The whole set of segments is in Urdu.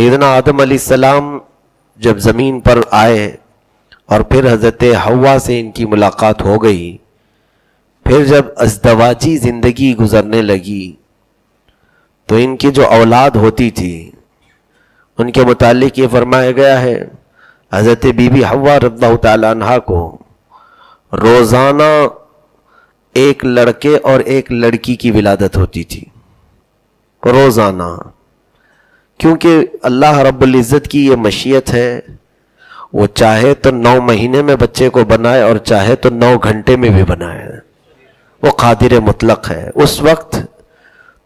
سیدنا آدم علیہ السلام جب زمین پر آئے اور پھر حضرت حوا سے ان کی ملاقات ہو گئی، پھر جب ازدواجی زندگی گزرنے لگی تو ان کی جو اولاد ہوتی تھی ان کے متعلق یہ فرمایا گیا ہے، حضرت بی بی حوا رضی اللہ تعالی عنہا کو روزانہ ایک لڑکے اور ایک لڑکی کی ولادت ہوتی تھی، روزانہ، کیونکہ اللہ رب العزت کی یہ مشیت ہے، وہ چاہے تو 9 مہینے میں بچے کو بنائے اور چاہے تو 9 گھنٹے میں بھی بنائے، وہ قادر مطلق ہے۔ اس وقت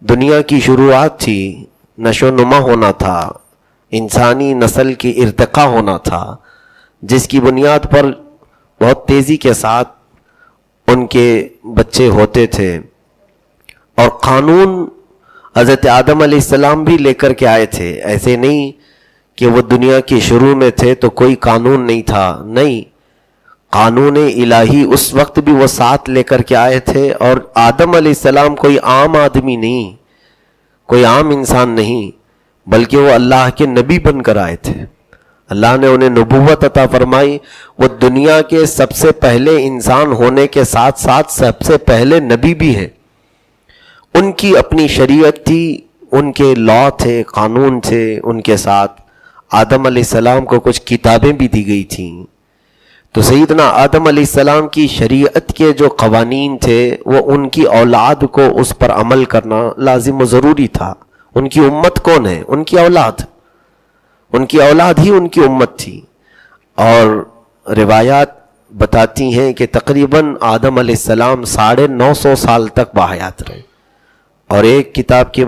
دنیا کی شروعات تھی، نشو و نما ہونا تھا، انسانی نسل کی ارتقاء ہونا تھا، جس کی بنیاد پر بہت تیزی کے ساتھ ان کے بچے ہوتے تھے، اور قانون حضرت آدم علیہ السلام بھی لے کر کے آئے تھے۔ ایسے نہیں کہ وہ دنیا کے شروع میں تھے تو کوئی قانون نہیں تھا، نہیں، قانون الہی اس وقت بھی وہ ساتھ لے کر کے آئے تھے۔ اور آدم علیہ السلام کوئی عام آدمی نہیں، کوئی عام انسان نہیں، بلکہ وہ اللہ کے نبی بن کر آئے تھے۔ اللہ نے انہیں نبوت عطا فرمائی، وہ دنیا کے سب سے پہلے انسان ہونے کے ساتھ ساتھ سب سے پہلے نبی بھی ہیں۔ ان کی اپنی شریعت تھی، ان کے لا تھے، قانون تھے، ان کے ساتھ آدم علیہ السلام کو کچھ کتابیں بھی دی گئی تھیں۔ تو سیدنا آدم علیہ السلام کی شریعت کے جو قوانین تھے وہ ان کی اولاد کو اس پر عمل کرنا لازم و ضروری تھا۔ ان کی امت کون ہے؟ ان کی اولاد، ان کی اولاد ہی ان کی امت تھی۔ اور روایات بتاتی ہیں کہ تقریباً آدم علیہ السلام 950 سال تک باحیات رہے، اور ایک کتاب کی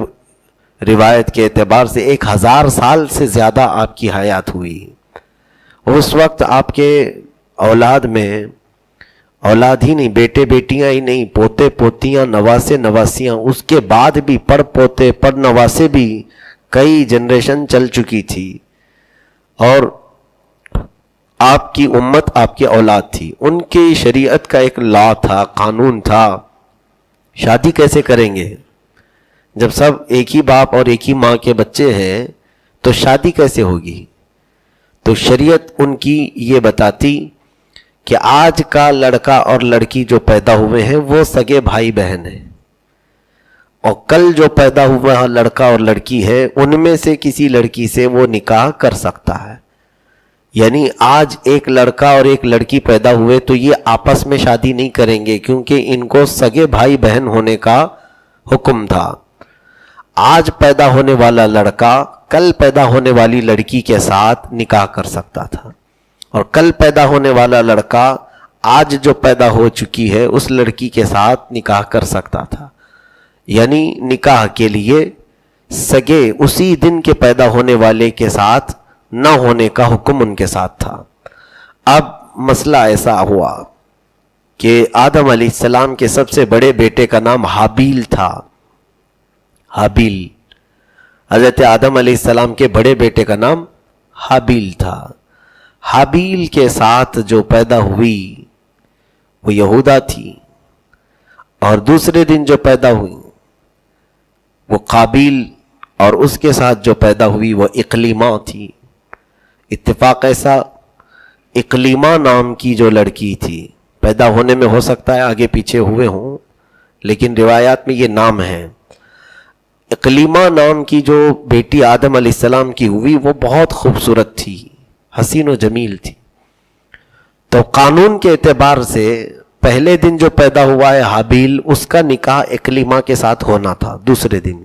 روایت کے اعتبار سے 1000 سال سے زیادہ آپ کی حیات ہوئی۔ اس وقت آپ کے اولاد میں اولاد ہی نہیں، بیٹے بیٹیاں ہی نہیں، پوتے پوتیاں، نواسے نواسیاں، اس کے بعد بھی پڑ پوتے پڑ نواسے بھی کئی جنریشن چل چکی تھی، اور آپ کی امت آپ کی اولاد تھی۔ ان کی شریعت کا ایک لا تھا، قانون تھا، شادی کیسے کریں گے؟ جب سب ایک ہی باپ اور ایک ہی ماں کے بچے ہیں تو شادی کیسے ہوگی؟ تو شریعت ان کی یہ بتاتی کہ آج کا لڑکا اور لڑکی جو پیدا ہوئے ہیں وہ سگے بھائی بہن ہیں، اور کل جو پیدا ہوا لڑکا اور لڑکی ہے ان میں سے کسی لڑکی سے وہ نکاح کر سکتا ہے۔ یعنی آج ایک لڑکا اور ایک لڑکی پیدا ہوئے تو یہ آپس میں شادی نہیں کریں گے، کیونکہ ان کو سگے بھائی بہن ہونے کا حکم تھا۔ آج پیدا ہونے والا لڑکا کل پیدا ہونے والی لڑکی کے ساتھ نکاح کر سکتا تھا، اور کل پیدا ہونے والا لڑکا آج جو پیدا ہو چکی ہے اس لڑکی کے ساتھ نکاح کر سکتا تھا۔ یعنی نکاح کے لیے سگے اسی دن کے پیدا ہونے والے کے ساتھ نہ ہونے کا حکم ان کے ساتھ تھا۔ اب مسئلہ ایسا ہوا کہ آدم علیہ السلام کے سب سے بڑے بیٹے کا نام حابیل تھا۔ حابیل، حضرت آدم علیہ السلام کے بڑے بیٹے کا نام حابیل تھا۔ حابیل کے ساتھ جو پیدا ہوئی وہ یہودا تھی، اور دوسرے دن جو پیدا ہوئی وہ قابیل، اور اس کے ساتھ جو پیدا ہوئی وہ اقلیمہ تھی۔ اتفاق ایسا، اقلیمہ نام کی جو لڑکی تھی، پیدا ہونے میں ہو سکتا ہے آگے پیچھے ہوئے ہوں، لیکن روایات میں یہ نام ہے۔ اقلیمہ نام کی جو بیٹی آدم علیہ السلام کی ہوئی وہ بہت خوبصورت تھی، حسین و جمیل تھی۔ تو قانون کے اعتبار سے پہلے دن جو پیدا ہوا ہے حابیل، اس کا نکاح اقلیمہ کے ساتھ ہونا تھا دوسرے دن،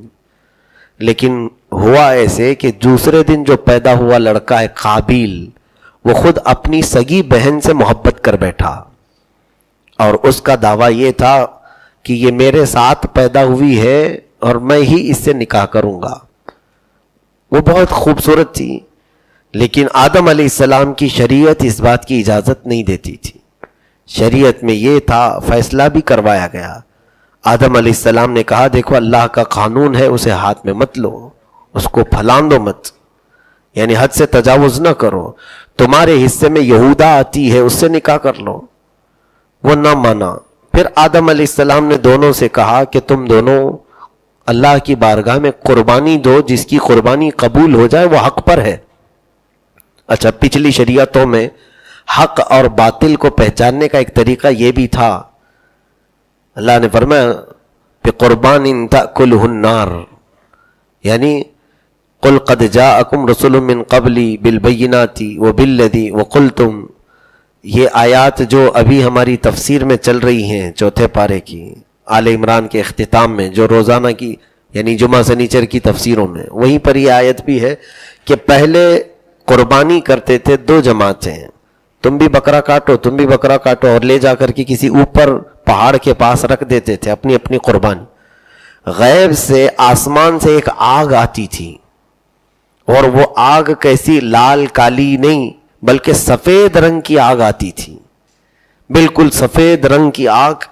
لیکن ہوا ایسے کہ دوسرے دن جو پیدا ہوا لڑکا ہے قابیل، وہ خود اپنی سگی بہن سے محبت کر بیٹھا، اور اس کا دعویٰ یہ تھا کہ یہ میرے ساتھ پیدا ہوئی ہے اور میں ہی اس سے نکاح کروں گا۔ وہ بہت خوبصورت تھی، لیکن آدم علیہ السلام کی شریعت اس بات کی اجازت نہیں دیتی تھی۔ شریعت میں یہ تھا، فیصلہ بھی کروایا گیا۔ آدم علیہ السلام نے کہا دیکھو اللہ کا قانون ہے، اسے ہاتھ میں مت لو، اس کو پھلان دو مت، یعنی حد سے تجاوز نہ کرو۔ تمہارے حصے میں یہودا آتی ہے، اس سے نکاح کر لو۔ وہ نہ مانا۔ پھر آدم علیہ السلام نے دونوں سے کہا کہ تم دونوں اللہ کی بارگاہ میں قربانی دو، جس کی قربانی قبول ہو جائے وہ حق پر ہے۔ اچھا، پچھلی شریعتوں میں حق اور باطل کو پہچاننے کا ایک طریقہ یہ بھی تھا۔ اللہ نے فرمایا بِقُرْبَانٍ تَأْكُلُهُ النَّارُ، یعنی قُلْ قَدْ جَاءَكُمْ رُسُلٌ مِّن قَبْلِي بِالْبَيِّنَاتِ وَبِالَّذِي وَقُلْتُمْ، یہ آیات جو ابھی ہماری تفسیر میں چل رہی ہیں چوتھے پارے کی، آل عمران کے اختتام میں، جو روزانہ کی یعنی جمعہ سنیچر کی تفسیروں میں، وہیں پر یہ آیت بھی ہے کہ پہلے قربانی کرتے تھے دو جماعتیں، تم بھی بکرا کاٹو، تم بھی بکرا کاٹو، اور لے جا کر کے کسی اوپر پہاڑ کے پاس رکھ دیتے تھے اپنی اپنی قربانی۔ غیب سے، آسمان سے ایک آگ آتی تھی، اور وہ آگ کیسی لال کالی نہیں بلکہ سفید رنگ کی آگ آتی تھی، بالکل سفید رنگ کی آگ،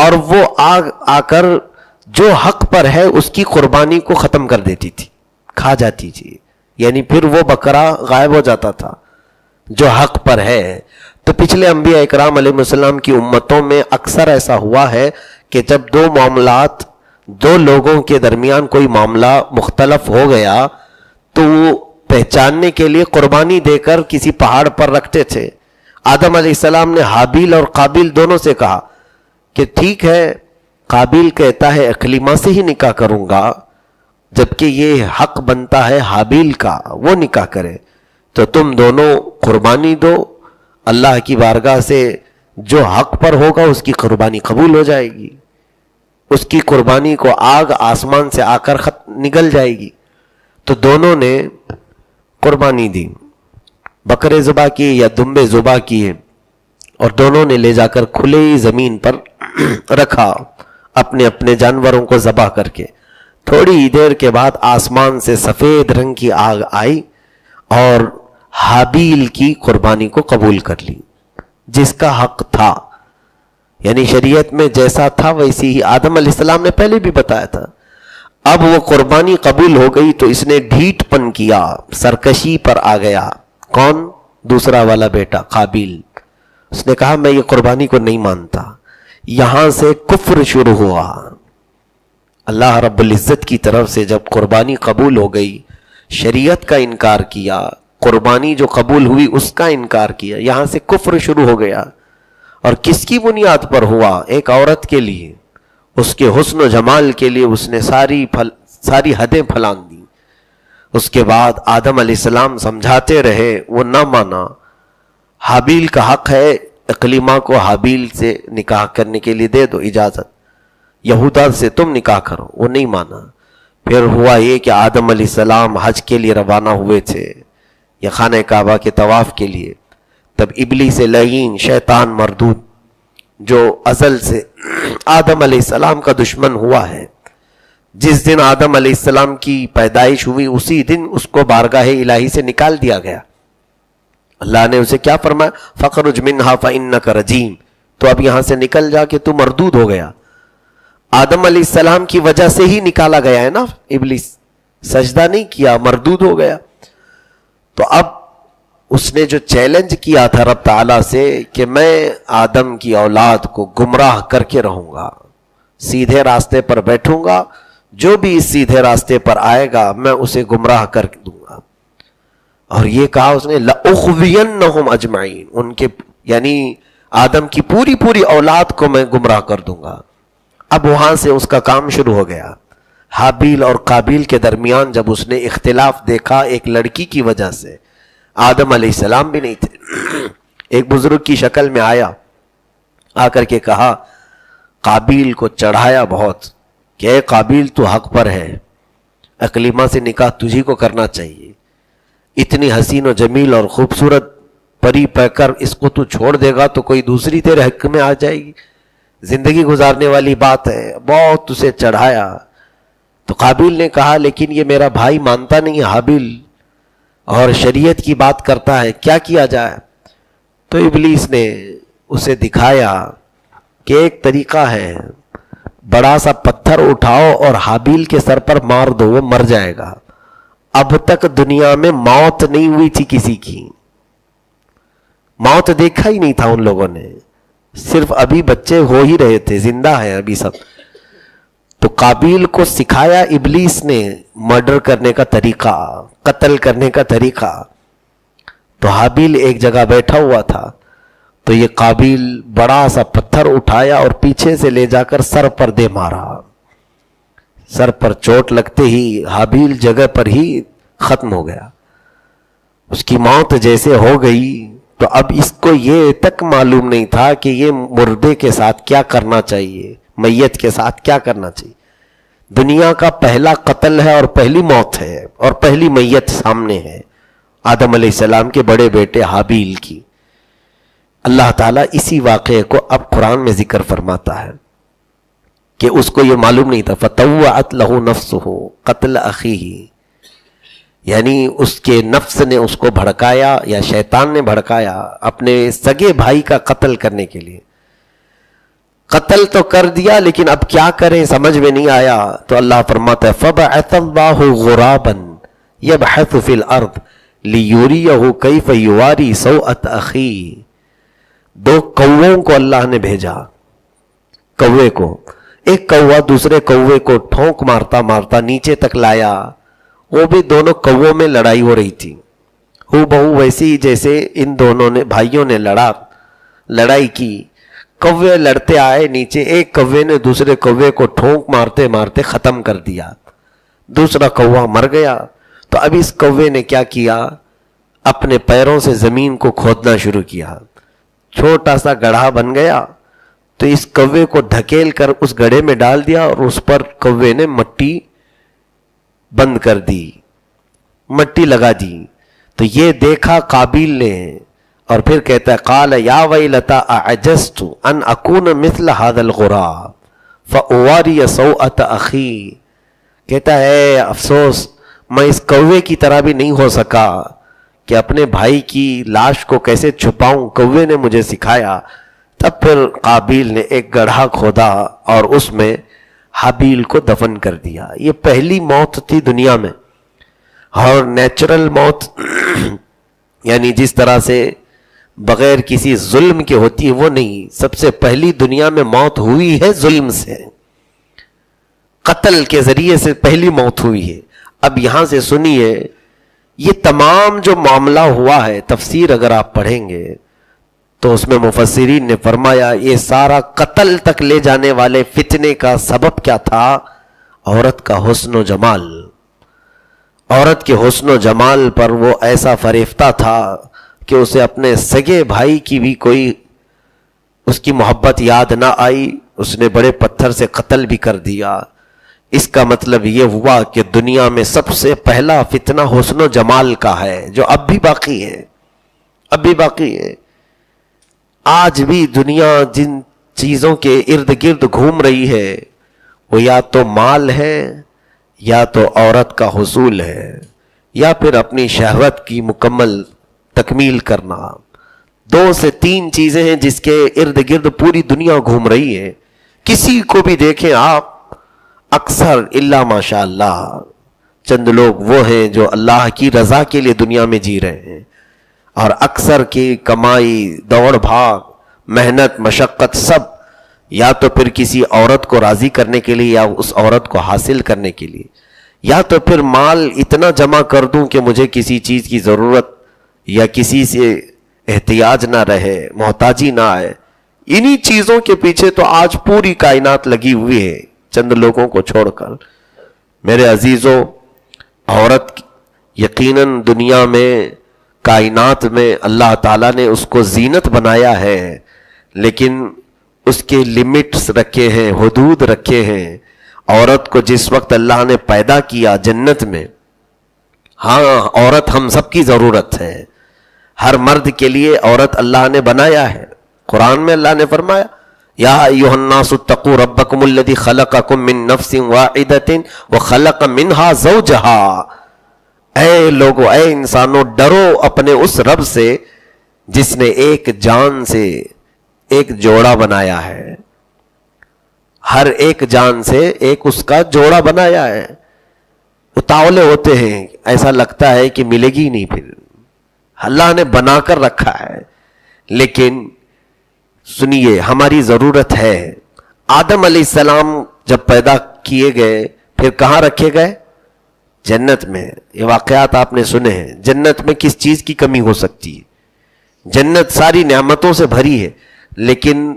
اور وہ آگ آ کر جو حق پر ہے اس کی قربانی کو ختم کر دیتی تھی، کھا جاتی تھی، یعنی پھر وہ بکرا غائب ہو جاتا تھا جو حق پر ہے۔ تو پچھلے انبیاء اکرام علیہ السلام کی امتوں میں اکثر ایسا ہوا ہے کہ جب دو معاملات، دو لوگوں کے درمیان کوئی معاملہ مختلف ہو گیا تو وہ پہچاننے کے لیے قربانی دے کر کسی پہاڑ پر رکھتے تھے۔ آدم علیہ السلام نے حابیل اور قابیل دونوں سے کہا کہ ٹھیک ہے، قابیل کہتا ہے اکلیمہ سے ہی نکاح کروں گا، جبکہ یہ حق بنتا ہے حابیل کا، وہ نکاح کرے، تو تم دونوں قربانی دو، اللہ کی بارگاہ سے جو حق پر ہوگا اس کی قربانی قبول ہو جائے گی، اس کی قربانی کو آگ آسمان سے آ کر نگل جائے گی۔ تو دونوں نے قربانی دی، بکرے ذبح کیے یا دمبے ذبح کیے، اور دونوں نے لے جا کر کھلی زمین پر رکھا اپنے اپنے جانوروں کو ذبح کر کے۔ تھوڑی دیر کے بعد آسمان سے سفید رنگ کی آگ آئی اور حابیل کی قربانی کو قبول کر لی، جس کا حق تھا، یعنی شریعت میں جیسا تھا ویسی ہی آدم علیہ السلام نے پہلے بھی بتایا تھا۔ اب وہ قربانی قبول ہو گئی تو اس نے ڈھیٹ پن کیا، سرکشی پر آ گیا۔ کون؟ دوسرا والا بیٹا قابیل۔ اس نے کہا میں یہ قربانی کو نہیں مانتا۔ یہاں سے کفر شروع ہوا۔ اللہ رب العزت کی طرف سے جب قربانی قبول ہو گئی، شریعت کا انکار کیا، قربانی جو قبول ہوئی اس کا انکار کیا، یہاں سے کفر شروع ہو گیا۔ اور کس کی بنیاد پر ہوا؟ ایک عورت کے لیے، اس کے حسن و جمال کے لیے اس نے ساری حدیں پھلانگ دی۔ اس کے بعد آدم علیہ السلام سمجھاتے رہے، وہ نہ مانا۔ حابیل کا حق ہے، اقلیمہ کو حابیل سے نکاح کرنے کے لیے دے دو اجازت، یہودا سے تم نکاح کرو، وہ نہیں مانا۔ پھر ہوا یہ کہ آدم علیہ السلام حج کے لیے روانہ ہوئے تھے یا خانہ کعبہ کے طواف کے لیے، تب ابلیس لعین، شیطان مردود، جو ازل سے آدم علیہ السلام کا دشمن ہوا ہے، جس دن آدم علیہ السلام کی پیدائش ہوئی اسی دن اس کو بارگاہ الہی سے نکال دیا گیا۔ اللہ نے اسے کیا فرمایا؟ فَخْرُجْ مِنْهَا فَإِنَّكَ رَجِيمٌ، تو اب یہاں سے نکل جا کہ تو مردود ہو گیا۔ آدم علیہ السلام کی وجہ سے ہی نکالا گیا ہے نا، ابلیس سجدہ نہیں کیا، مردود ہو گیا۔ تو اب اس نے جو چیلنج کیا تھا رب تعالیٰ سے کہ میں آدم کی اولاد کو گمراہ کر کے رہوں گا، سیدھے راستے پر بیٹھوں گا، جو بھی اس سیدھے راستے پر آئے گا میں اسے گمراہ کر دوں گا۔ اور یہ کہا اس نے لَأُغْوِيَنَّهُمْ أَجْمَعِينَ، ان کے یعنی آدم کی پوری اولاد کو میں گمراہ کر دوں گا۔ اب وہاں سے اس کا کام شروع ہو گیا۔ حابیل اور قابیل کے درمیان جب اس نے اختلاف دیکھا ایک لڑکی کی وجہ سے، آدم علیہ السلام بھی نہیں تھے، ایک بزرگ کی شکل میں آیا، آ کر کے کہا، قابیل کو چڑھایا بہت کہ اے قابیل تو حق پر ہے، اقلیمہ سے نکاح تجھی کو کرنا چاہیے، اتنی حسین و جمیل اور خوبصورت پری پہ کر اس کو تو چھوڑ دے گا تو کوئی دوسری تیرے حق میں آ جائے گی، زندگی گزارنے والی بات ہے، بہت اسے چڑھایا۔ تو قابیل نے کہا لیکن یہ میرا بھائی مانتا نہیں ہے حابیل، اور شریعت کی بات کرتا ہے، کیا کیا جائے؟ تو ابلیس نے اسے دکھایا کہ ایک طریقہ ہے، بڑا سا پتھر اٹھاؤ اور حابیل کے سر پر مار دو، وہ مر جائے گا۔ اب تک دنیا میں موت نہیں ہوئی تھی کسی کی، موت دیکھا ہی نہیں تھا ان لوگوں نے، صرف ابھی بچے ہو ہی رہے تھے، زندہ ہے ابھی سب۔ تو قابیل کو سکھایا ابلیس نے مرڈر کرنے کا طریقہ، قتل کرنے کا طریقہ. تو حابیل ایک جگہ بیٹھا ہوا تھا، تو یہ قابیل بڑا سا پتھر اٹھایا اور پیچھے سے لے جا کر سر پر دے مارا. سر پر چوٹ لگتے ہی حابیل جگہ پر ہی ختم ہو گیا، اس کی موت جیسے ہو گئی. تو اب اس کو یہ تک معلوم نہیں تھا کہ یہ مردے کے ساتھ کیا کرنا چاہیے، میت کے ساتھ کیا کرنا چاہیے. دنیا کا پہلا قتل ہے اور پہلی موت ہے اور پہلی میت سامنے ہے، آدم علیہ السلام کے بڑے بیٹے حابیل کی. اللہ تعالیٰ اسی واقعے کو اب قرآن میں ذکر فرماتا ہے کہ اس کو یہ معلوم نہیں تھا. فَطَوَّعَتْ لَهُ نَفْسُهُ قَتْلَ أَخِيهِ، یعنی اس کے نفس نے اس کو بھڑکایا یا شیطان نے بھڑکایا اپنے سگے بھائی کا قتل کرنے کے لیے. قتل تو کر دیا لیکن اب کیا کریں سمجھ میں نہیں آیا. تو اللہ فرماتا ہے فَبَعَثَ اللَّهُ غُرَابًا يَبْحَثُ فِي الْأَرْضِ لِيُرِيَهُ كَيْفَ يُوَارِي سَوْءَةَ أَخِيهِ. دو کووں کو اللہ نے بھیجا، کوے کو. ایک کوا دوسرے کوے کو ٹھونک مارتا مارتا نیچے تک لایا. وہ بھی دونوں کووں میں لڑائی ہو رہی تھی، ہو بہو ویسی ہی جیسے ان دونوں نے بھائیوں نے لڑائی کی. کوے لڑتے آئے نیچے، ایک کوے نے دوسرے کوے کو ٹھونک مارتے مارتے ختم کر دیا، دوسرا کوا مر گیا. تو اب اس کوے نے کیا کیا، اپنے پیروں سے زمین کو کھودنا شروع کیا، چھوٹا سا گڑھا بن گیا. تو اس کوے کو دھکیل کر اس گڑھے میں ڈال دیا اور اس پر کوے نے مٹی بند کر دی، مٹی لگا دی. تو یہ دیکھا قابیل نے اور پھر کہتا ہے قال یا ویلتا اعجزت ان اکون مثل هذا الغراب فاواری سوءۃ اخی. کہتا ہے افسوس میں اس کوے کی طرح بھی نہیں ہو سکا کہ اپنے بھائی کی لاش کو کیسے چھپاؤں، کوے نے مجھے سکھایا. تب پھر قابیل نے ایک گڑھا کھودا اور اس میں حابیل کو دفن کر دیا. یہ پہلی موت تھی دنیا میں، اور نیچرل موت یعنی جس طرح سے بغیر کسی ظلم کے ہوتی ہے وہ نہیں. سب سے پہلی دنیا میں موت ہوئی ہے ظلم سے، قتل کے ذریعے سے پہلی موت ہوئی ہے. اب یہاں سے سنیے، یہ تمام جو معاملہ ہوا ہے، تفسیر اگر آپ پڑھیں گے تو اس میں مفسرین نے فرمایا یہ سارا قتل تک لے جانے والے فتنے کا سبب کیا تھا، عورت کا حسن و جمال. عورت کے حسن و جمال پر وہ ایسا فریفتہ تھا کہ اسے اپنے سگے بھائی کی بھی کوئی اس کی محبت یاد نہ آئی، اس نے بڑے پتھر سے قتل بھی کر دیا. اس کا مطلب یہ ہوا کہ دنیا میں سب سے پہلا فتنہ حسن و جمال کا ہے، جو اب بھی باقی ہے، اب بھی باقی ہے. آج بھی دنیا جن چیزوں کے ارد گرد گھوم رہی ہے وہ یا تو مال ہے، یا تو عورت کا حصول ہے، یا پھر اپنی شہوت کی مکمل تکمیل کرنا. 2 سے 3 چیزیں ہیں جس کے ارد گرد پوری دنیا گھوم رہی ہے. کسی کو بھی دیکھیں آپ، اکثر الا ماشاء اللہ چند لوگ وہ ہیں جو اللہ کی رضا کے لیے دنیا میں جی رہے ہیں، اور اکثر کی کمائی، دوڑ بھاگ، محنت، مشقت سب یا تو پھر کسی عورت کو راضی کرنے کے لیے، یا اس عورت کو حاصل کرنے کے لیے، یا تو پھر مال اتنا جمع کر دوں کہ مجھے کسی چیز کی ضرورت یا کسی سے احتیاج نہ رہے، محتاجی نہ آئے. انہی چیزوں کے پیچھے تو آج پوری کائنات لگی ہوئی ہے، چند لوگوں کو چھوڑ کر. میرے عزیزوں، عورت یقیناً دنیا میں، کائنات میں اللہ تعالیٰ نے اس کو زینت بنایا ہے، لیکن اس کے لمٹس رکھے ہیں، حدود رکھے ہیں. عورت کو جس وقت اللہ نے پیدا کیا جنت میں، ہاں عورت ہم سب کی ضرورت ہے، ہر مرد کے لیے عورت اللہ نے بنایا ہے. قرآن میں اللہ نے فرمایا یا ایھا الناس اتقوا ربکم الذی خلقکم من نفس واحدۃ وخلق منها زوجها. اے لوگو، اے انسانوں، ڈرو اپنے اس رب سے جس نے ایک جان سے ایک جوڑا بنایا ہے. ہر ایک جان سے ایک اس کا جوڑا بنایا ہے. اتاولے ہوتے ہیں، ایسا لگتا ہے کہ ملے گی نہیں، پھر اللہ نے بنا کر رکھا ہے. لیکن سنیے، ہماری ضرورت ہے. آدم علیہ السلام جب پیدا کیے گئے پھر کہاں رکھے گئے؟ جنت میں. یہ واقعات آپ نے سنے ہیں. جنت میں کس چیز کی کمی ہو سکتی ہے؟ جنت ساری نعمتوں سے بھری ہے، لیکن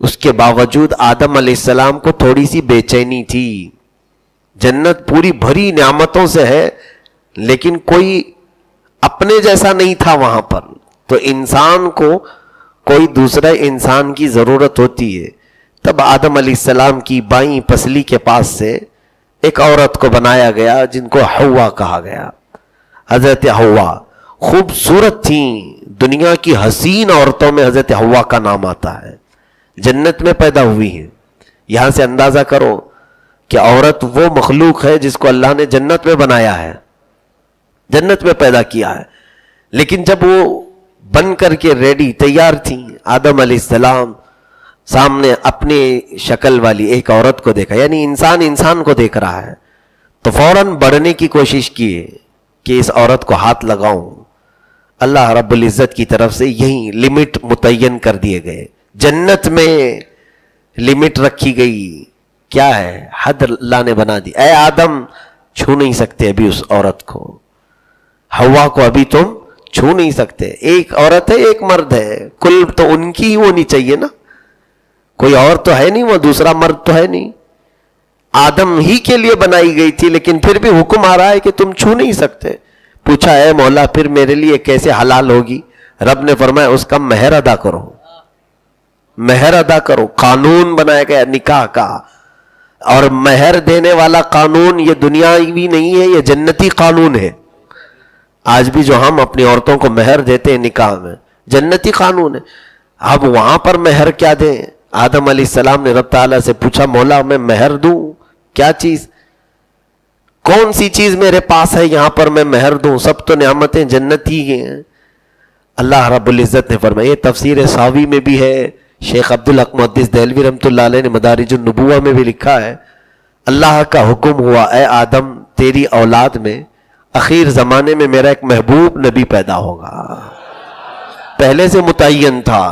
اس کے باوجود آدم علیہ السلام کو تھوڑی سی بے چینی تھی. جنت پوری بھری نعمتوں سے ہے، لیکن کوئی اپنے جیسا نہیں تھا وہاں پر. تو انسان کو کوئی دوسرے انسان کی ضرورت ہوتی ہے. تب آدم علیہ السلام کی بائیں پسلی کے پاس سے ایک عورت کو بنایا گیا جن کو حوا کہا گیا. حضرت حوا خوبصورت تھیں. دنیا کی حسین عورتوں میں حضرت حوا کا نام آتا ہے. جنت میں پیدا ہوئی ہیں. یہاں سے اندازہ کرو کہ عورت وہ مخلوق ہے جس کو اللہ نے جنت میں بنایا ہے، جنت میں پیدا کیا ہے. لیکن جب وہ بن کر کے ریڈی تیار تھیں، آدم علیہ السلام سامنے اپنی شکل والی ایک عورت کو دیکھا، یعنی انسان کو دیکھ رہا ہے، تو فوراً بڑھنے کی کوشش کی کہ اس عورت کو ہاتھ لگاؤں. اللہ رب العزت کی طرف سے یہی لمٹ متعین کر دیے گئے. جنت میں لمٹ رکھی گئی. کیا ہے؟ حد اللہ نے بنا دی. اے آدم چھو نہیں سکتے ابھی اس عورت کو، حوا کو ابھی تم چھو نہیں سکتے. ایک عورت ہے، ایک مرد ہے، کل تو ان کی ہی ہونی چاہیے نا. کوئی اور تو ہے نہیں، وہ دوسرا مرد تو ہے نہیں. آدم ہی کے لیے بنائی گئی تھی، لیکن پھر بھی حکم آ رہا ہے کہ تم چھو نہیں سکتے. پوچھا اے مولا پھر میرے لیے کیسے حلال ہوگی؟ رب نے فرمایا اس کا مہر ادا کرو، مہر ادا کرو. قانون بنایا گیا نکاح کا، اور مہر دینے والا قانون یہ دنیاوی نہیں ہے، یہ جنتی قانون ہے. آج بھی جو ہم اپنی عورتوں کو مہر دیتے ہیں نکاح میں، جنتی قانون ہے. اب وہاں پر مہر کیا دیں؟ آدم علیہ السلام نے رب تعالیٰ سے پوچھا مولا میں مہر دوں کیا چیز؟ کون سی چیز میرے پاس ہے یہاں پر میں مہر دوں؟ سب تو نعمتیں جنتی ہیں. اللہ رب العزت نے فرمایا، یہ تفسیر ساوی میں بھی ہے، شیخ عبدالحق محدث دہلوی رحمۃ اللہ علیہ نے مدارج النبوہ میں بھی لکھا ہے. اللہ کا حکم ہوا اے آدم تیری اولاد میں اخیر زمانے میں میرا ایک محبوب نبی پیدا ہوگا. پہلے سے متعین تھا،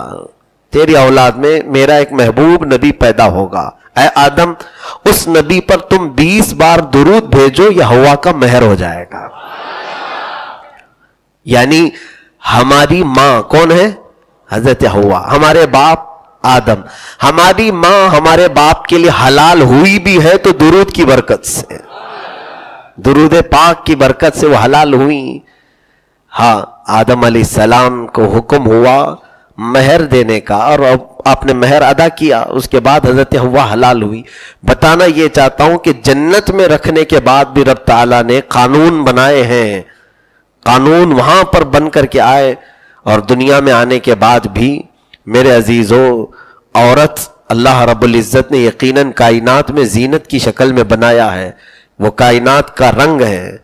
تیری اولاد میں میرا ایک محبوب نبی پیدا ہوگا. اے آدم اس نبی پر تم 20 بار درود بھیجو، یہ ہوا کا مہر ہو جائے گا. یعنی ہماری ماں کون ہے؟ حضرت ہوا. ہمارے باپ آدم. ہماری ماں ہمارے باپ کے لیے حلال ہوئی بھی ہے تو درود کی برکت سے، درود پاک کی برکت سے وہ حلال ہوئی. ہاں آدم علیہ السلام کو حکم ہوا مہر دینے کا، اور آپ نے مہر ادا کیا. اس کے بعد حضرت حوا حلال ہوئی. بتانا یہ چاہتا ہوں کہ جنت میں رکھنے کے بعد بھی رب تعالیٰ نے قانون بنائے ہیں. قانون وہاں پر بن کر کے آئے، اور دنیا میں آنے کے بعد بھی میرے عزیزو عورت اللہ رب العزت نے یقیناً کائنات میں زینت کی شکل میں بنایا ہے. وہ کائنات کا رنگ ہے.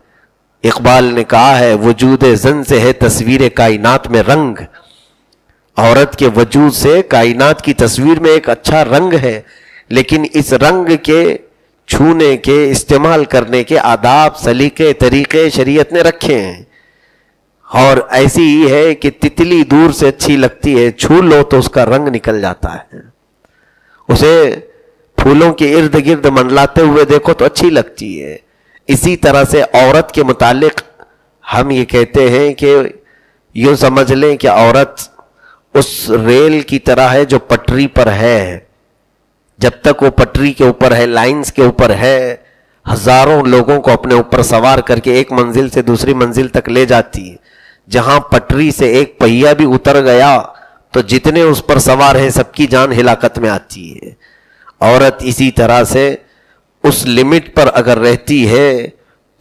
اقبال نے کہا ہے وجود زن سے ہے تصویر کائنات میں رنگ. عورت کے وجود سے کائنات کی تصویر میں ایک اچھا رنگ ہے، لیکن اس رنگ کے چھونے کے، استعمال کرنے کے آداب، سلیقے، طریقے شریعت نے رکھے ہیں. اور ایسی ہی ہے کہ تتلی دور سے اچھی لگتی ہے، چھو لو تو اس کا رنگ نکل جاتا ہے. اسے پھولوں کے ارد گرد منڈلاتے ہوئے دیکھو تو اچھی لگتی ہے. اسی طرح سے عورت کے متعلق ہم یہ کہتے ہیں کہ یوں سمجھ لیں کہ عورت اس ریل کی طرح ہے جو پٹری پر ہے. جب تک وہ پٹری کے اوپر ہے، لائنز کے اوپر ہے، ہزاروں لوگوں کو اپنے اوپر سوار کر کے ایک منزل سے دوسری منزل تک لے جاتی ہے. جہاں پٹری سے ایک پہیا بھی اتر گیا تو جتنے اس پر سوار ہیں سب کی جان ہلاکت میں آتی ہے. عورت اسی طرح سے اس لمٹ پر اگر رہتی ہے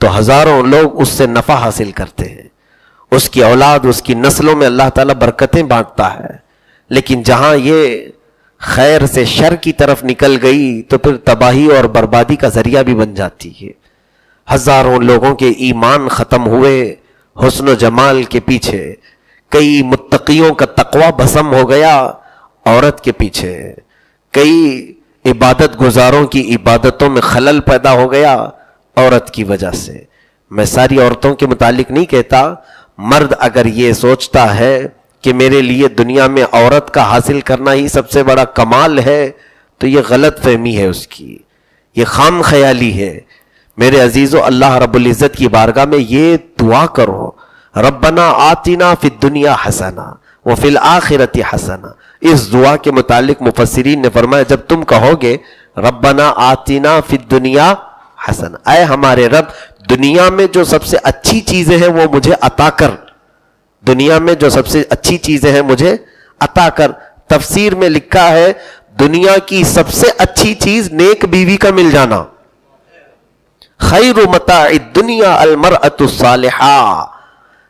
تو ہزاروں لوگ اس سے نفع حاصل کرتے ہیں. اس کی اولاد، اس کی نسلوں میں اللہ تعالیٰ برکتیں بانٹتا ہے. لیکن جہاں یہ خیر سے شر کی طرف نکل گئی تو پھر تباہی اور بربادی کا ذریعہ بھی بن جاتی ہے. ہزاروں لوگوں کے ایمان ختم ہوئے حسن و جمال کے پیچھے. کئی متقیوں کا تقوی بھسم ہو گیا عورت کے پیچھے. کئی عبادت گزاروں کی عبادتوں میں خلل پیدا ہو گیا عورت کی وجہ سے. میں ساری عورتوں کے متعلق نہیں کہتا. مرد اگر یہ سوچتا ہے کہ میرے لیے دنیا میں عورت کا حاصل کرنا ہی سب سے بڑا کمال ہے تو یہ غلط فہمی ہے اس کی. یہ خام خیالی ہے. میرے عزیزو، اللہ رب العزت کی بارگاہ میں یہ دعا کرو، ربنا آتنا فی الدنیا حسنہ وفی الآخرۃ حسنہ. اس دعا کے متعلق مفسرین نے فرمایا جب تم کہو گے ربنا آتنا فی الدنیا حسنہ، اے ہمارے رب دنیا میں جو سب سے اچھی چیزیں ہیں وہ مجھے عطا کر، دنیا میں جو سب سے اچھی چیزیں ہیں مجھے عطا کر. تفسیر میں لکھا ہے دنیا کی سب سے اچھی چیز نیک بیوی کا مل جانا. خیر متاع الدنیا المرأۃ الصالحہ،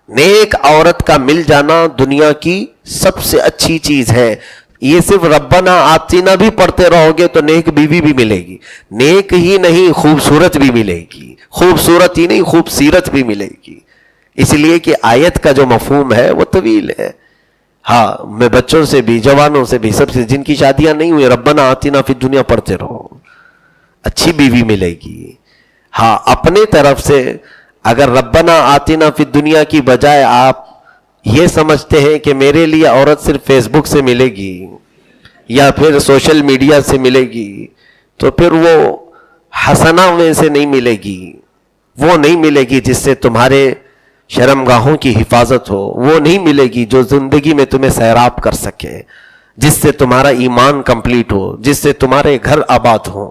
نیک عورت کا مل جانا دنیا کی سب سے اچھی چیز ہے. یہ صرف ربنا آتینا بھی پڑھتے رہو گے تو نیک بیوی بھی ملے گی، نیک ہی نہیں خوبصورت بھی ملے گی، خوبصورت ہی نہیں خوبصیرت بھی ملے گی. اس لیے کہ آیت کا جو مفہوم ہے وہ طویل ہے. ہاں میں بچوں سے بھی، جوانوں سے بھی، سب سے جن کی شادیاں نہیں ہوئی ربنا آتینا فی الدنیا پڑھتے رہو، اچھی بیوی ملے گی. ہاں اپنے طرف سے اگر ربنا آتینا فی الدنیا کی بجائے آپ یہ سمجھتے ہیں کہ میرے لیے عورت صرف فیس بک سے ملے گی یا پھر سوشل میڈیا سے ملے گی، تو پھر وہ حسنہ میں سے نہیں ملے گی، وہ نہیں ملے گی جس سے تمہارے شرمگاہوں کی حفاظت ہو، وہ نہیں ملے گی جو زندگی میں تمہیں سیراب کر سکے، جس سے تمہارا ایمان کمپلیٹ ہو، جس سے تمہارے گھر آباد ہو،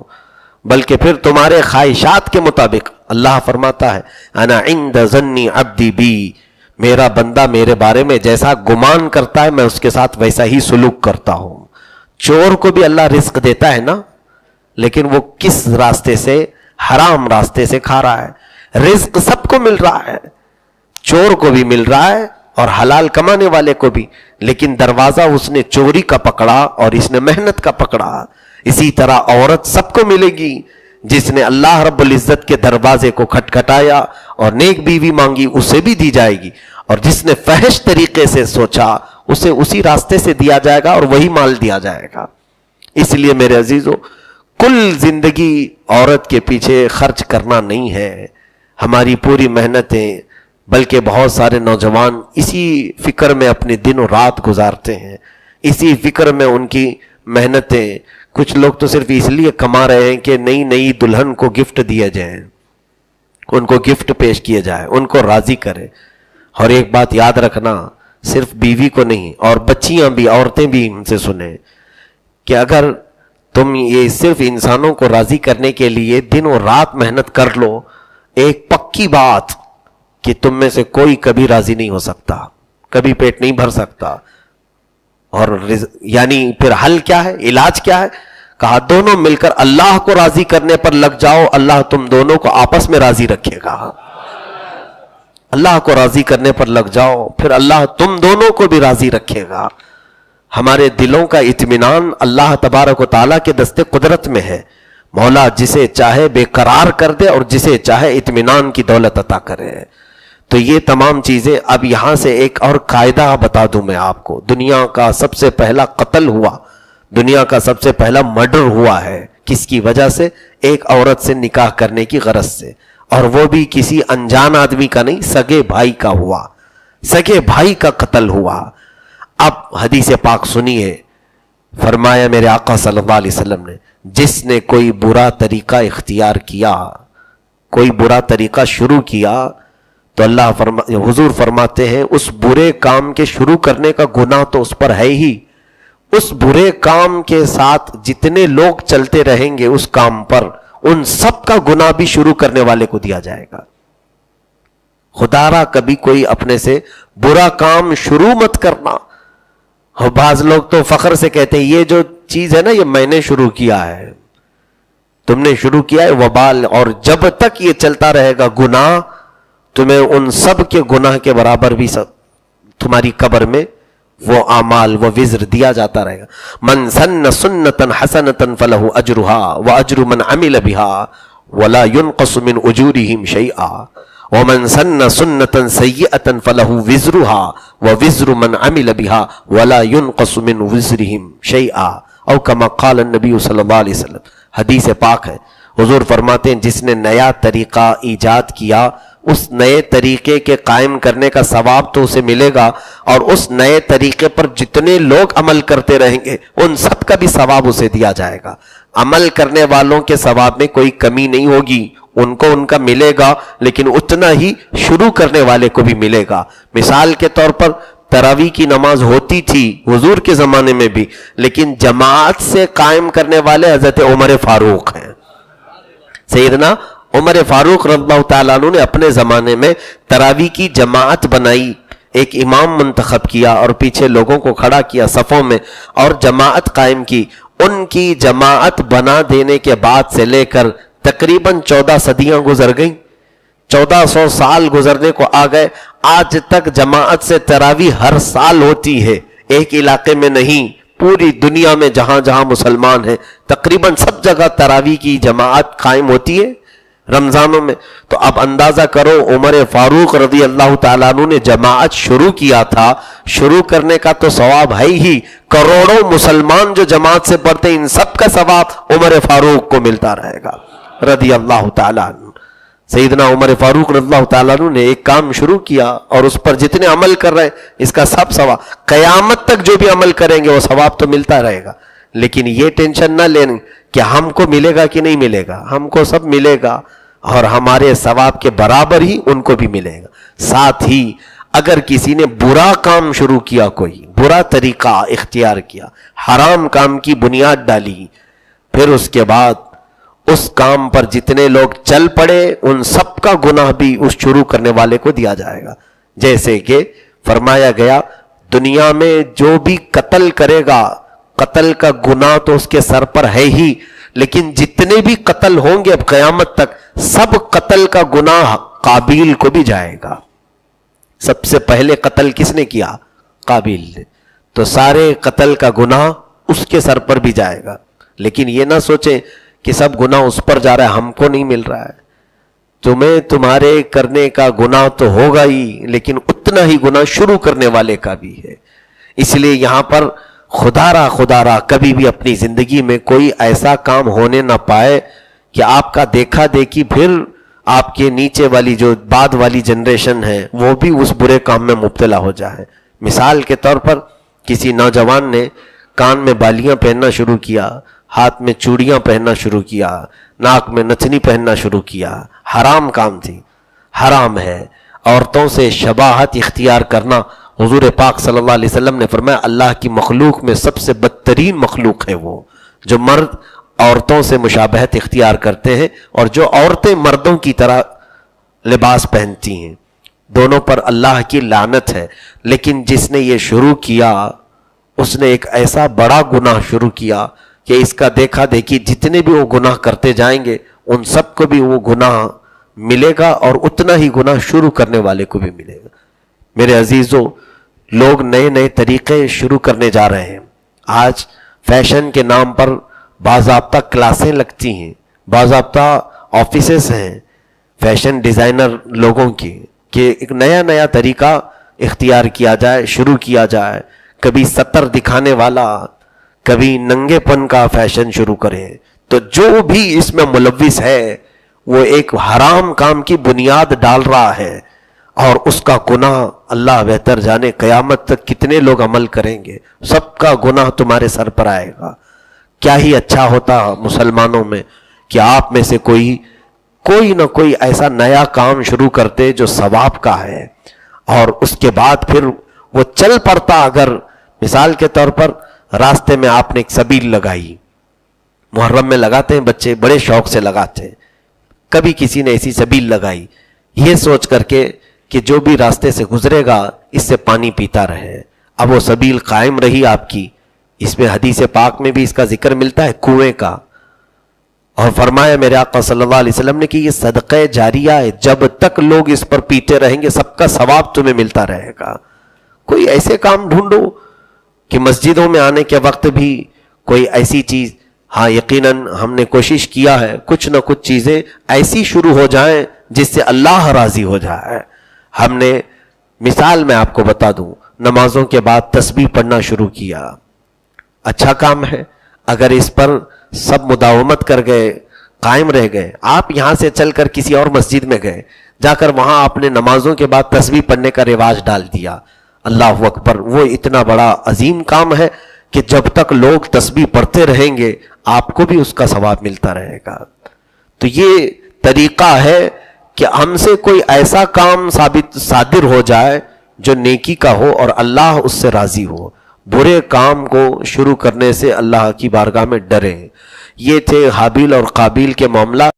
بلکہ پھر تمہارے خواہشات کے مطابق. اللہ فرماتا ہے انا عند ظن عبدی بی، میرا بندہ میرے بارے میں جیسا گمان کرتا ہے میں اس کے ساتھ ویسا ہی سلوک کرتا ہوں. چور کو بھی اللہ رزق دیتا ہے نا، لیکن وہ کس راستے سے؟ حرام راستے سے کھا رہا ہے. رزق سب کو مل رہا ہے، چور کو بھی مل رہا ہے اور حلال کمانے والے کو بھی، لیکن دروازہ اس نے چوری کا پکڑا اور اس نے محنت کا پکڑا. اسی طرح عورت سب کو ملے گی، جس نے اللہ رب العزت کے دروازے کو کھٹکھٹایا اور نیک بیوی مانگی اسے بھی دی جائے گی، اور جس نے فحش طریقے سے سوچا اسے اسی راستے سے دیا جائے گا اور وہی مال دیا جائے گا. اس لیے میرے عزیزو، کل زندگی عورت کے پیچھے خرچ کرنا نہیں ہے. ہماری پوری محنتیں، بلکہ بہت سارے نوجوان اسی فکر میں اپنے دن و رات گزارتے ہیں، اسی فکر میں ان کی محنتیں. کچھ لوگ تو صرف اس لیے کما رہے ہیں کہ نئی نئی دلہن کو گفٹ دیا جائے، ان کو گفٹ پیش کیے جائے، ان کو راضی کرے. اور ایک بات یاد رکھنا، صرف بیوی کو نہیں، اور بچیاں بھی، عورتیں بھی ان سے سنیں کہ اگر تم یہ صرف انسانوں کو راضی کرنے کے لیے دن و رات محنت کر لو، ایک پکی بات کہ تم میں سے کوئی کبھی راضی نہیں ہو سکتا، کبھی پیٹ نہیں بھر سکتا. اور یعنی پھر حل کیا ہے، علاج کیا ہے؟ کہا دونوں مل کر اللہ کو راضی کرنے پر لگ جاؤ، اللہ تم دونوں کو آپس میں راضی رکھے گا. اللہ کو راضی کرنے پر لگ جاؤ، پھر اللہ تم دونوں کو بھی راضی رکھے گا. ہمارے دلوں کا اطمینان اللہ تبارک و تعالیٰ کے دستے قدرت میں ہے. مولا جسے چاہے بے قرار کر دے اور جسے چاہے اطمینان کی دولت عطا کرے. تو یہ تمام چیزیں. اب یہاں سے ایک اور قاعدہ بتا دوں میں آپ کو. دنیا کا سب سے پہلا قتل ہوا، دنیا کا سب سے پہلا مرڈر ہوا ہے، کس کی وجہ سے؟ ایک عورت سے نکاح کرنے کی غرض سے، اور وہ بھی کسی انجان آدمی کا نہیں، سگے بھائی کا ہوا، سگے بھائی کا قتل ہوا. اب حدیث پاک سنیے، فرمایا میرے آقا صلی اللہ علیہ وسلم نے، جس نے کوئی برا طریقہ اختیار کیا، کوئی برا طریقہ شروع کیا، تو حضور فرماتے ہیں اس برے کام کے شروع کرنے کا گناہ تو اس پر ہے ہی، اس برے کام کے ساتھ جتنے لوگ چلتے رہیں گے اس کام پر، ان سب کا گناہ بھی شروع کرنے والے کو دیا جائے گا. خدا را کبھی کوئی اپنے سے برا کام شروع مت کرنا. اور بعض لوگ تو فخر سے کہتے ہیں یہ جو چیز ہے نا یہ میں نے شروع کیا ہے. تم نے شروع کیا ہے وبال، اور جب تک یہ چلتا رہے گا گناہ، تمہیں ان سب کے گناہ کے برابر بھی تمہاری قبر میں وہ اعمال، وہ وزر دیا جاتا رہے گا. من سن سنتا حسنتا فلہ اجرہا واجر من عمل بہا ولا ينقص من اجورہم شیئا ومن سن سنتا سیئتا فلہ وزرہا ووزر من عمل بہا ولا ينقص من وزرہم شیئا او کما قال النبی صلی اللہ علیہ وسلم. حدیث پاک ہے، حضور فرماتے ہیں جس نے نیا طریقہ ایجاد کیا، اس نئے طریقے کے قائم کرنے کا ثواب تو اسے ملے گا، اور اس نئے طریقے پر جتنے لوگ عمل کرتے رہیں گے ان سب کا بھی ثواب اسے دیا جائے گا. عمل کرنے والوں کے ثواب میں کوئی کمی نہیں ہوگی، ان کو ان کا ملے گا، لیکن اتنا ہی شروع کرنے والے کو بھی ملے گا۔ مثال کے طور پر تراویح کی نماز ہوتی تھی حضور کے زمانے میں بھی، لیکن جماعت سے قائم کرنے والے حضرت عمر فاروق ہیں۔ سیدنا عمر فاروق رضی اللہ تعالیٰ عنہ نے اپنے زمانے میں تراویح کی جماعت بنائی، ایک امام منتخب کیا اور پیچھے لوگوں کو کھڑا کیا صفوں میں اور جماعت قائم کی۔ ان کی جماعت بنا دینے کے بعد سے لے کر تقریباً 14 صدیاں گزر گئیں، 1400 سال گزرنے کو آ گئے، آج تک جماعت سے تراویح ہر سال ہوتی ہے، ایک علاقے میں نہیں، پوری دنیا میں جہاں جہاں مسلمان ہیں تقریباً سب جگہ تراویح کی جماعت قائم ہوتی ہے رمضانوں میں۔ تو اب اندازہ کرو عمر فاروق رضی اللہ تعالیٰ عنہ نے جماعت شروع کیا تھا، شروع کرنے کا تو ثواب ہے ہی، کروڑوں مسلمان جو جماعت سے پڑھتے ان سب کا ثواب عمر فاروق کو ملتا رہے گا رضی اللہ تعالیٰ عنہ۔ سیدنا عمر فاروق رضی اللہ تعالیٰ عنہ نے ایک کام شروع کیا اور اس پر جتنے عمل کر رہے ہیں اس کا سب ثواب، قیامت تک جو بھی عمل کریں گے وہ ثواب تو ملتا رہے گا، لیکن یہ ٹینشن نہ لیں کہ ہم کو ملے گا کہ نہیں ملے گا، ہم کو سب ملے گا اور ہمارے ثواب کے برابر ہی ان کو بھی ملے گا۔ ساتھ ہی اگر کسی نے برا کام شروع کیا، کوئی برا طریقہ اختیار کیا، حرام کام کی بنیاد ڈالی، پھر اس کے بعد اس کام پر جتنے لوگ چل پڑے ان سب کا گناہ بھی اس شروع کرنے والے کو دیا جائے گا۔ جیسے کہ فرمایا گیا دنیا میں جو بھی قتل کرے گا، قتل کا گناہ تو اس کے سر پر ہے ہی، لیکن جتنے بھی قتل ہوں گے اب قیامت تک سب قتل کا گناہ قابیل کو بھی جائے گا۔ سب سے پہلے قتل کس نے کیا؟ قابیل نے، تو سارے قتل کا گناہ اس کے سر پر بھی جائے گا۔ لیکن یہ نہ سوچیں کہ سب گناہ اس پر جا رہا ہے، ہم کو نہیں مل رہا ہے۔ تمہیں تمہارے کرنے کا گناہ تو ہوگا ہی، لیکن اتنا ہی گناہ شروع کرنے والے کا بھی ہے۔ اس لیے یہاں پر خدا را کبھی بھی اپنی زندگی میں کوئی ایسا کام ہونے نہ پائے کہ آپ کا دیکھا دیکھی پھر آپ کے نیچے والی جو بعد والی جنریشن ہے وہ بھی اس برے کام میں مبتلا ہو جائے۔ مثال کے طور پر کسی نوجوان نے کان میں بالیاں پہننا شروع کیا، ہاتھ میں چوڑیاں پہننا شروع کیا، ناک میں نتھنی پہننا شروع کیا، حرام کام تھی، حرام ہے۔ عورتوں سے شباہت اختیار کرنا، حضور پاک صلی اللہ علیہ وسلم نے فرمایا اللہ کی مخلوق میں سب سے بدترین مخلوق ہے وہ جو مرد عورتوں سے مشابہت اختیار کرتے ہیں اور جو عورتیں مردوں کی طرح لباس پہنتی ہیں، دونوں پر اللہ کی لعنت ہے۔ لیکن جس نے یہ شروع کیا اس نے ایک ایسا بڑا گناہ شروع کیا کہ اس کا دیکھا دیکھی جتنے بھی وہ گناہ کرتے جائیں گے ان سب کو بھی وہ گناہ ملے گا اور اتنا ہی گناہ شروع کرنے والے کو بھی ملے گا۔ میرے عزیزو، لوگ نئے نئے طریقے شروع کرنے جا رہے ہیں۔ آج فیشن کے نام پر باضابطہ کلاسیں لگتی ہیں، باضابطہ آفیسز ہیں فیشن ڈیزائنر لوگوں کی کہ ایک نیا نیا طریقہ اختیار کیا جائے، شروع کیا جائے، کبھی سطر دکھانے والا، کبھی ننگے پن کا فیشن شروع کرے۔ تو جو بھی اس میں ملوث ہے وہ ایک حرام کام کی بنیاد ڈال رہا ہے اور اس کا گناہ اللہ بہتر جانے قیامت تک کتنے لوگ عمل کریں گے، سب کا گناہ تمہارے سر پر آئے گا۔ کیا ہی اچھا ہوتا مسلمانوں میں کہ آپ میں سے کوئی نہ کوئی ایسا نیا کام شروع کرتے جو ثواب کا ہے اور اس کے بعد پھر وہ چل پڑتا۔ اگر مثال کے طور پر راستے میں آپ نے ایک سبیل لگائی، محرم میں لگاتے ہیں بچے، بڑے شوق سے لگاتے ہیں، کبھی کسی نے ایسی سبیل لگائی یہ سوچ کر کے کہ جو بھی راستے سے گزرے گا اس سے پانی پیتا رہے، اب وہ سبیل قائم رہی آپ کی۔ اس میں حدیث پاک میں بھی اس کا ذکر ملتا ہے کنویں کا، اور فرمایا میرے آقا صلی اللہ علیہ وسلم نے کہ یہ صدقہ جاریہ ہے، جب تک لوگ اس پر پیتے رہیں گے سب کا ثواب تمہیں ملتا رہے گا۔ کوئی ایسے کام ڈھونڈو کہ مسجدوں میں آنے کے وقت بھی کوئی ایسی چیز، ہاں یقیناً ہم نے کوشش کیا ہے کچھ نہ کچھ چیزیں ایسی شروع ہو جائیں جس سے اللہ راضی ہو جائے۔ ہم نے مثال میں آپ کو بتا دوں، نمازوں کے بعد تسبیح پڑھنا شروع کیا، اچھا کام ہے۔ اگر اس پر سب مداومت کر گئے، قائم رہ گئے، آپ یہاں سے چل کر کسی اور مسجد میں گئے، جا کر وہاں آپ نے نمازوں کے بعد تسبیح پڑھنے کا رواج ڈال دیا، اللہ اکبر، وہ اتنا بڑا عظیم کام ہے کہ جب تک لوگ تسبیح پڑھتے رہیں گے آپ کو بھی اس کا ثواب ملتا رہے گا. تو یہ طریقہ ہے کہ ہم سے کوئی ایسا کام صادر ہو جائے جو نیکی کا ہو اور اللہ اس سے راضی ہو. برے کام کو شروع کرنے سے اللہ کی بارگاہ میں ڈرے. یہ تھے حابیل اور قابیل کے معاملہ.